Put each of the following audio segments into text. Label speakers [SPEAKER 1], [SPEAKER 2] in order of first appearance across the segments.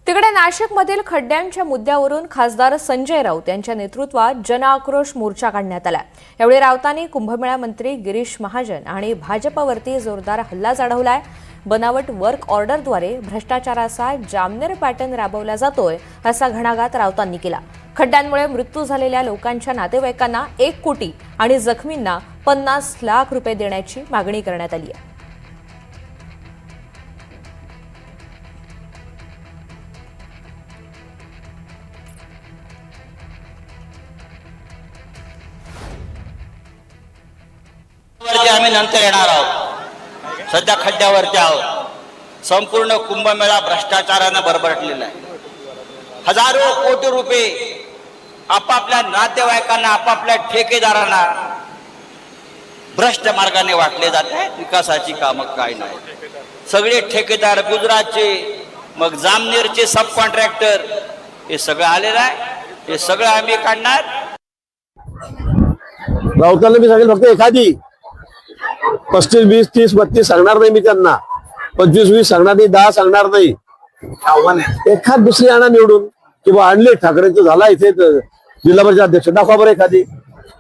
[SPEAKER 1] तिकडे नाशिकमधील खड्ड्यांच्या मुद्द्यावरून खासदार संजय राऊत यांच्या नेतृत्वात जनआक्रोश मोर्चा काढण्यात आला। यावेळी राऊतांनी कुंभमेळा मंत्री गिरीश महाजन आणि भाजपवरती जोरदार हल्ला चढवलाय। बनावट वर्क ऑर्डरद्वारे भ्रष्टाचाराचा जामनेर पॅटर्न राबवला जातोय असा घणाघात राऊतांनी केला। खड्ड्यांमुळे मृत्यू झालेल्या लोकांच्या नातेवाईकांना 1 कोटी आणि जखमींना 50 लाख रुपये देण्याची मागणी करण्यात आली आहे।
[SPEAKER 2] आम्ही नंतर येणार आहोत। सध्या खड्ड्यावरती आहोत। संपूर्ण कुंभमेळा भ्रष्टाचाराने भरभरटलेला आहे। हजारो कोटी रुपये आपापल्या नातेवाईकांना आपापल्या ठेकेदारांना भ्रष्ट मार्गाने वाटले जात आहेत। विकासाची कामं काय नाही। सगळे ठेकेदार गुजरातचे मग जामनेरचे सब कॉन्ट्रॅक्टर हे सगळं आलेलं आहे। हे सगळं आम्ही काढणार।
[SPEAKER 3] राऊतांना मी सांगेल फक्त एखादी 35, 20, 30, 32 सांगणार नाही मी त्यांना। 25, 20 सांगणार नाही, 10 सांगणार नाही। एखाद दुसरी आणा निवडून किंवा आणले ठाकरेंचं झाला इथे जिल्हा परिषद अध्यक्ष दाखवा बरं एखादी।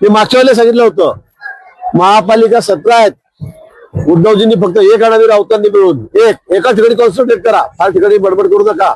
[SPEAKER 3] मी मागच्या वेळेला सांगितलं होतं महापालिका 17 आहेत। उद्धवजींनी फक्त एक आणावी राऊतांनी मिळून एका ठिकाणी कॉन्सन्ट्रेट करा, फार ठिकाणी बडबड करू नका।